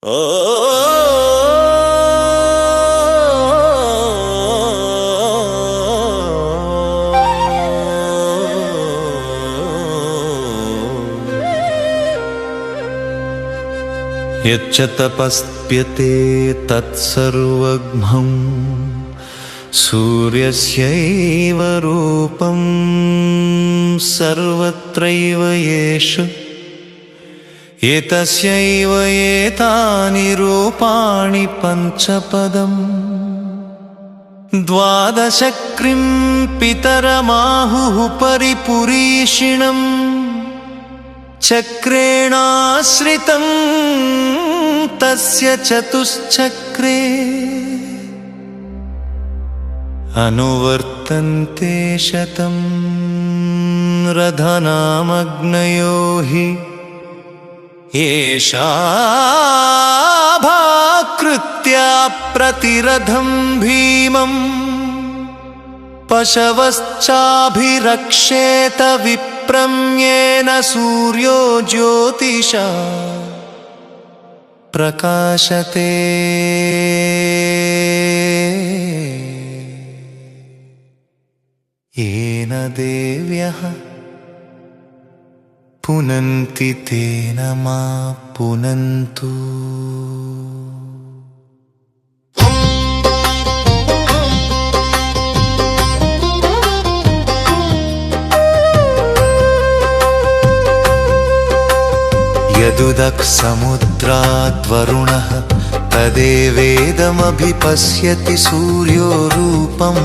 యచ్చ తపస్ప్యతే తత్సర్వఘ్నం సూర్యస్యైవ రూపం సర్వత్రైవ యేషు ఏతస్యైవ ఏతాని రూపాణి పంచపదం ద్వాదశక్రిం పితరమాహుః పరిపురీషిణం చక్రేణాశ్రితం తస్య చతుశ్చక్రే అనువర్తంతే శతం రథనామగ్నయో హి ఏషాభాకృత్యా ప్రతిరథం భీమం పశవశ్చాభిరక్షేత విప్రమ్యేన సూర్యో జ్యోతిషా ప్రకాశతే येन देव्यः पुनन्ति तेन मा पुनन्तु। यदुदक् समुद्राद्वरुणः तदेवेदमभिपश्यति सूर्यो रूपम्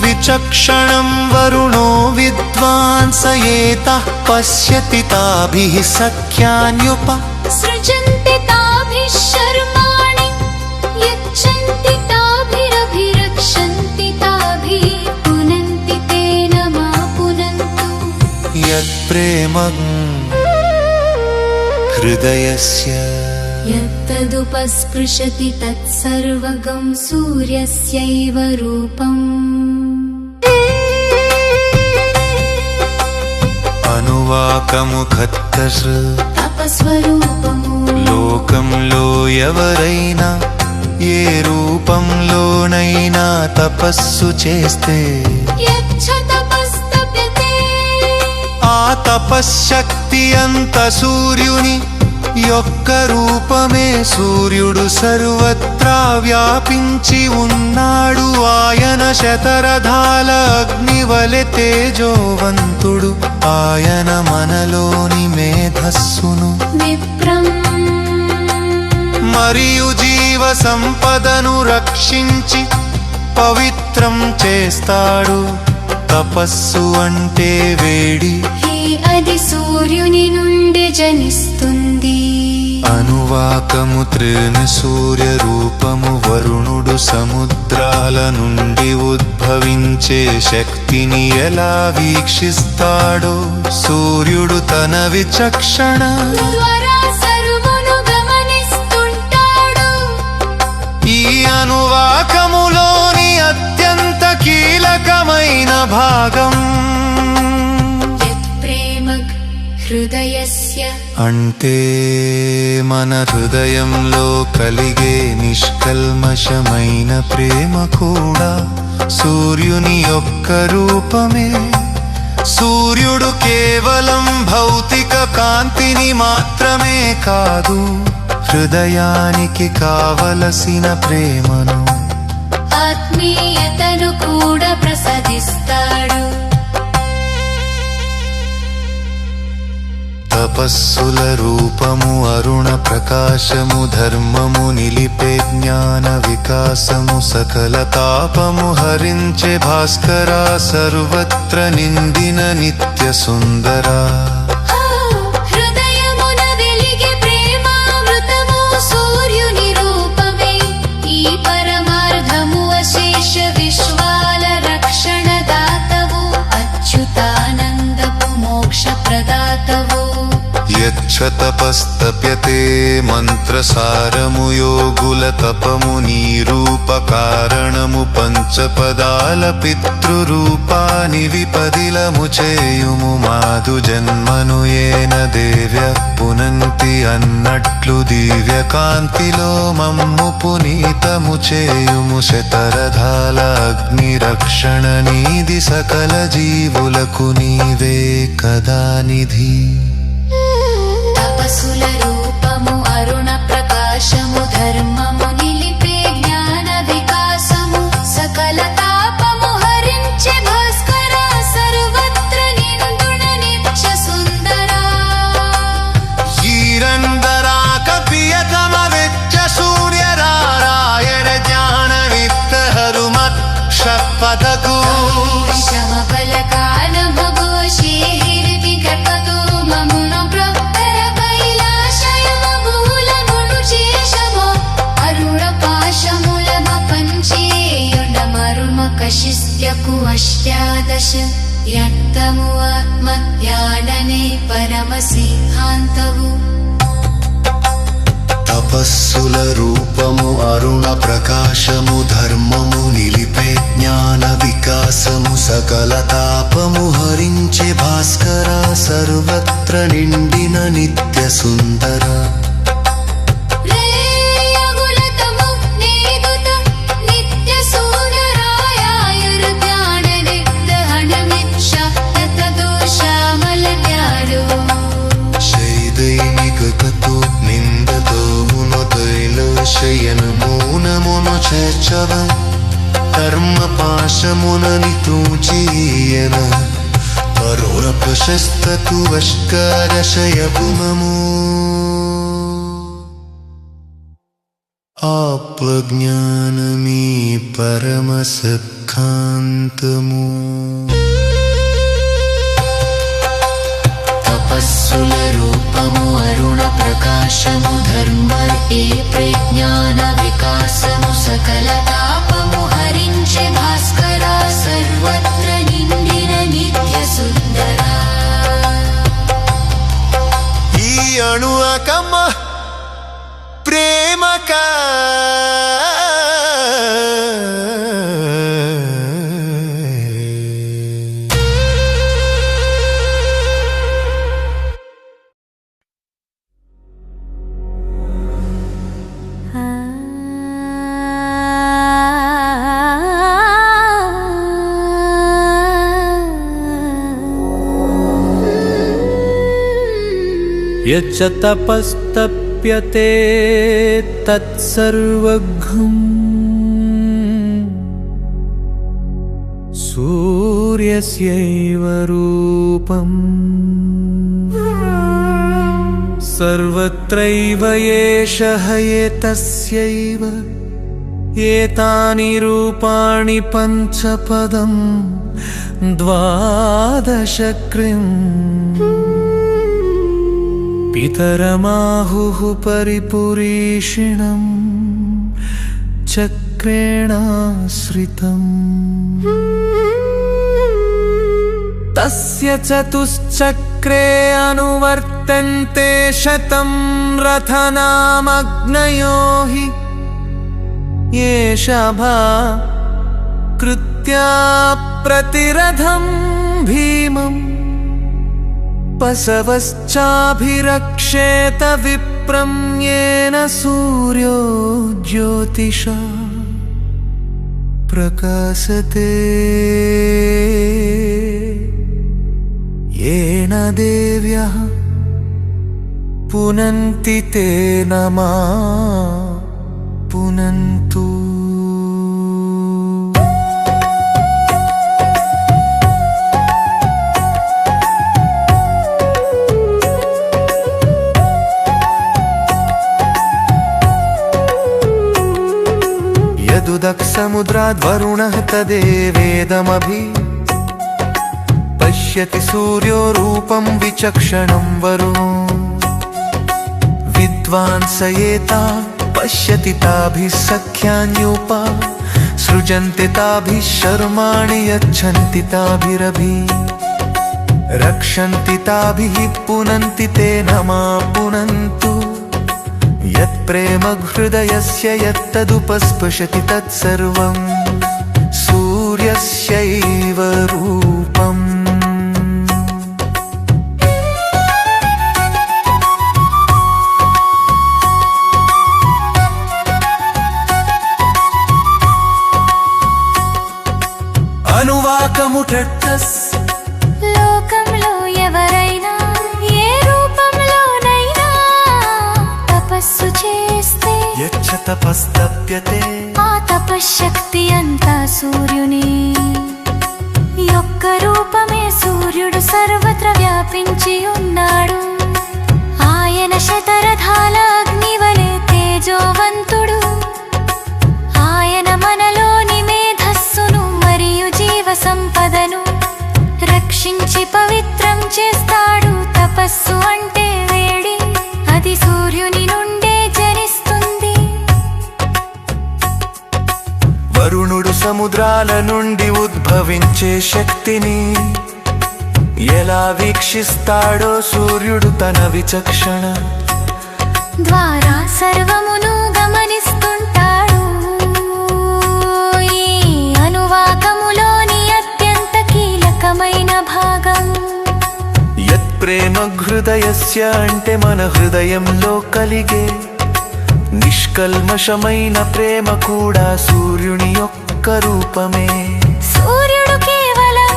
विचक्षणं वरुणो विद्वान् स एतः पश्यति ताभिः सख्यान्युप सृजन्ति ताभिः शर्माणि यच्छन्ति ताभिरभिरक्षन्ति ताभिः पुनन्ति तेन मा पुनन्तु। यत्प्रेमं हृदयस्य यत्तदुपस्पृशति तत्सर्वगं सूर्यस्यैव रूपम् అనువాకముఖత్తస్ తపస్వరూపము లోకంలో ఎవరైనా ఏ రూపంలోనైనా తపస్సు చేస్తే ఆ తపశ్శక్తి అంత సూర్యుని యొక్క రూపమే. సూర్యుడు సర్వత్రా వ్యాపించి ఉన్నాడు. ఆయన శతరథాల అగ్నివలె తేజోవంతుడు. ఆయన మనలోని మేధస్సును మరియు జీవ సంపదను రక్షించి పవిత్రం చేస్తాడు. తపస్సు అంటే వేడి, అది సూర్యుని నుండి జనిస్తుంది. అనువాకము త్రిని సూర్య రూపము. వరుణుడు సముద్రాల నుండి ఉద్భవించే శక్తిని ఎలా వీక్షిస్తాడో సూర్యుడు తన విచక్షణ సర్వును గమనిస్తుంటాడు. ఈ అనువాకములోని అత్యంత కీలకమైన భాగం హృదయస్య అంటే మన హృదయంలో కలిగే నిష్కల్మషమైన ప్రేమ కూడా సూర్యుని యొక్క రూపమే. సూర్యుడు కేవలం భౌతిక కాంతిని మాత్రమే కాదు, హృదయానికి కావలసిన ప్రేమను, ఆత్మీయతను కూడా ప్రసాదిస్తాడు. తపస్సుల రూపము అరుణ ప్రకాశము. ధర్మము నిలిపే జ్ఞాన వికాసము. సకల తాపము హరించే భాస్కరా. సర్వత్ర నిండిన నిత్య సుందరా. హృదయమున వెలిగే ప్రేమామృతము సూర్యుని రూపమే. ఈ పరమార్థము అశేష విశ్వాల రక్షణ దాతవు. అచ్యుతానందపు మోక్ష ప్రదాతవు. యచ్చ తపస్తప్యతే మంత్రసారము యోగుల తపము నీరూపకారణము పంచపదాల పితృరూపాని విపదిలము చేయుము మాదు జన్మను ఏన దేవ్య పునంతి అన్నట్లు దివ్య కాంతిలో మమ్ము పునీతము చేయుము శతరథాల అగ్ని రక్షణ నీది సకల జీవులకు నీవే కదా నిధి తపస్సుల రూపము అరుణ ప్రకాశము ధర్మము నిలిపే జ్ఞాన వికాసము సకల తాపము హరించే భాస్కర సర్వత్ర నిందుణ నిత్య సుందరా ఈరందరా కపియతమ వెచ్చ సూర్యరారాయణ జ్ఞాన విత్త హరుమత్ షపదకు విషమ బల కాలమ ఘోషే హిర్వికటతో మమును ప్రప్తర కైలాశయమ బహుళమును చేశమో అరుణ పాశములమ పంచేయుండ మరుమ కశిస్త్యకు అష్టాదశ యక్తము ఆత్మ ధ్యాననే పరమ సిద్ధాంతవు తపస్సుల రూపము అరుణ ప్రకాశము ధర్మము నిలిపే జ్ఞాన వికాసము సకల తాపము హరించే భాస్కర సర్వత్ర నిండిన నిత్య సుందర రేయగులతము నీదుత నిత్య సూనరాయాయుర్ ధ్యాన నిగ్రహణమిచ్చ తత దోషామల జ్ఞానో దైనికతో నిందతో మునతైల శయన మౌనమును చేర్చవ కర్మ పాశమునని తూచీయన పరోర ప్రశస్తతు వష్కారశయపుమము ఆత్మజ్ఞానమీ పరమ సత్కాంతము తపస్సుల రూపము అరుణ ప్రకాశము ధర్మ ఏ ప్రజ్ఞాన వికాసము సకల తాపము హరించే భాస్కర సర్వత్ర నిండిన నిత్య సుందరా ఈ అణువకమ ప్రేమక యచ్చ తపస్తప్యతే తత్సర్వఘ్నం సూర్యస్యైవ రూపం సర్వత్రైవ ఏషః ఏతస్యైవ ఏతాని రూపాణి పంచపదం ద్వాదశక్రిం పితరమాహుః పరిపురీషిణం చక్రేణాశ్రితం తస్య చతుశ్చక్రే అనువర్తంతే శతం రథనామగ్నయో హి ఏషభా కృత్యా ప్రతిరథం భీమం పశవశ్చాభిరక్షేత విప్రం येन సూర్యో జ్యోతిషా ప్రకాశతే येन దేవ్యః పునంతి తేన మా పునంతు यदुदक्समुद्राद्वरुणः तदेवेदमभि पश्यति सूर्यो रूपं विचक्षणं वरुणो विद्वान् स एता पश्यति ताभिः सख्यान्योपा सृजन्ति ताभिः शर्माणि यच्छन्ति ताभिरभि रक्षन्ति ताभिः पुनन्ति ते नमा पुनन्तु यत्प्रेमहृदयस्य यत्तदुपस्पशति तत्सर्वं सूर्यस्यैव रूपम्। అనువాకముటట్టస్ లోకంలో ఎవరైనా ఏ రూపంలోనైనా తపస్సు చేస్తే యచ్చ తపస్తప్యతే ఆ తపశ్శక్తి అంతా సూర్యుని యొక్క రూపమే. సూర్యుడు సర్వత్ర వ్యాపించి ఉన్నాడు. ఆయన శతరథాల అగ్నివలె తేజోవంతుడు. ఆయన మనలోని మేధస్సును మరియు జీవ సంపదను రక్షించి పవిత్రం చేస్తాడు. తపస్సు అంటే వేడి, అది సూర్యుని నుండే జనిస్తుంది. వరుణుడు సముద్రాల నుండి ఉద్భవించే శక్తిని ఎలా వీక్షిస్తాడో సూర్యుడు తన విచక్షణ ద్వారా సర్వమును గమనిస్తుంటాడు. ఈ అనువాకములోని అత్యంత కీలకమైన భాగం యత్ప్రేమ హృదయస్య అంటే మన హృదయంలో కలిగే నిష్కల్మషమైన ప్రేమ కూడా సూర్యుని యొక్క రూపమే. సూర్యుడు కేవలం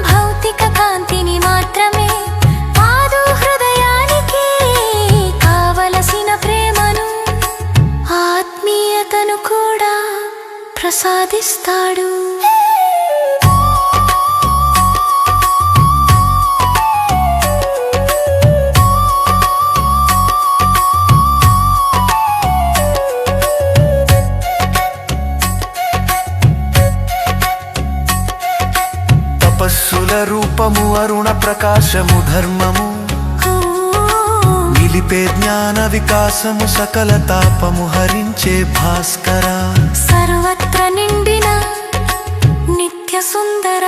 భౌతిక కాంతిని మాత్రమే కాదు, హృదయానికి కావలసిన ప్రేమను ఆత్మీయతను కూడా ప్రసాదిస్తాడు. తపస్సుల రూపము అరుణ ప్రకాశము ధర్మము నిలిపే జ్ఞాన వికాసము సకల తాపము హరించే భాస్కర సర్వత్ర నిండిన నిత్య సుందర.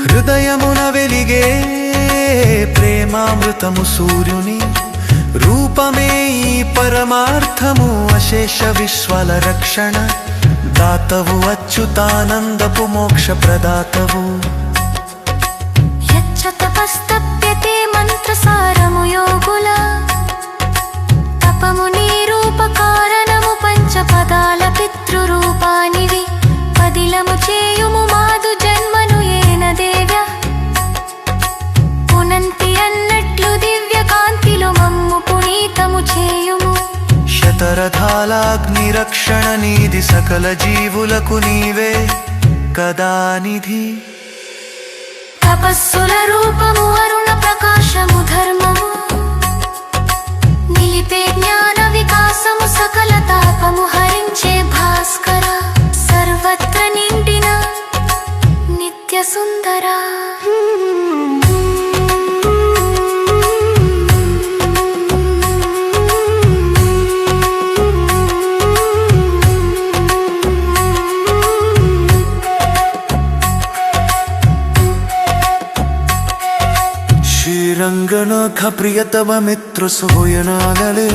హృదయమున వెలిగే ప్రేమామృతము సూర్యుని రూపమే. ఈ పరమార్థము అశేష విశ్వాల రక్షణ దాతవు అచ్యుతానందపు మోక్ష ప్రదాతవు. యచ్చ తపస్తప్యతే మంత్రసారము యోగుల తపము నీ రూప కారణము పంచపదాల పితృరూపానివి. పదిలము చేయుము మాదు జన్మను ఏన దేవ్య పునంతి అన్నట్లు దివ్య కాంతిలో మమ్ము పునీతము చేయుము. శతరథాలాగ్ని రక్షణ నీది సకల జీవులకు నీవే కదా నిధి. తపస్సుల రూపము అరుణ ప్రకాశము ధర్మము నిలిపే జ్ఞాన వికాసము సకల తాపము హరించే భాస్కర సర్వత్ర నిండిన నిత్య సుందర. ಶ್ರೀರಂಗನಾಥ ಪ್ರಿಯತಮ ಮಿತ್ರ ಸೋಯನಾಗಲೇ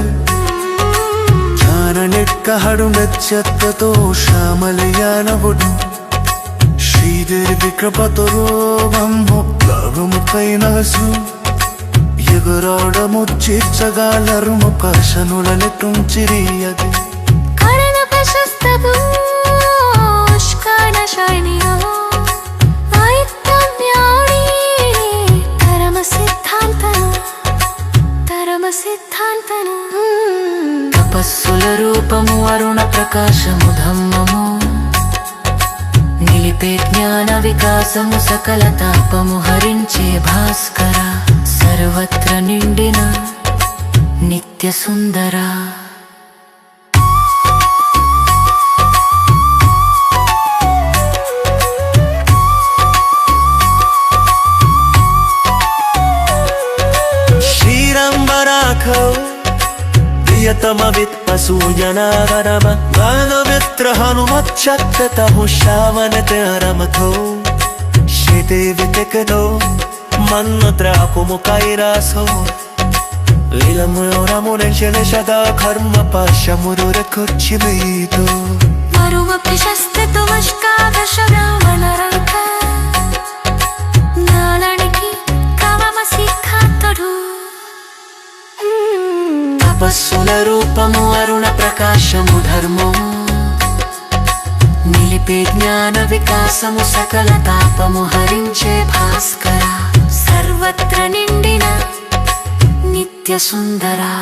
ಜ್ಞಾನನೆಕ್ಕ ಹಡುಮೆಚ್ಚತ್ತೋ ಶ್ಯಾಮಲಯಾನಬುಡು ಶ್ರೀದೇವಿ ಕೃಪತರೋ ಬಂಭು లాభముకైనసు ఎగురాడ ముచ్చిచ్చగాలరు ముఖశనులనెట్టుంచిరియది కరణ ప్రశస్తదు ఉష్కానశైనియో ఐత్తమ్యాడి తరమ సిద్ధాంతను. తపస్సుల రూపము అరుణ ప్రకాశము ధమ్మము నిలిపే జ్ఞాన వికాసము సకల తాపము హరించే భాస్కర సర్వత్ర నిండిన నిత్య సుందర. శ్రీరంబరాఖౌ ప్రియతమ విత్పసూయనాగరమ గానమిత్ర హనుమచ్చత్తతహు శ్యామనత రమథౌ చేతే వెతకదో మన్నుత్రాపుము కైరాసో విలమురము నెంచెల కర్మ పాశమురుర కుర్చివేతో మరువ ప్రశస్తు వష్కాదశరావణరంక నాళనికి కవమ సిద్ధాంతుడు తపస్సుల రూపము అరుణ ప్రకాశము ధర్మము నిలిపే జ్ఞాన వికాసము సకల తాపము హరించే భాస్కర సర్వత్ర నిండిన నిత్య సుందరా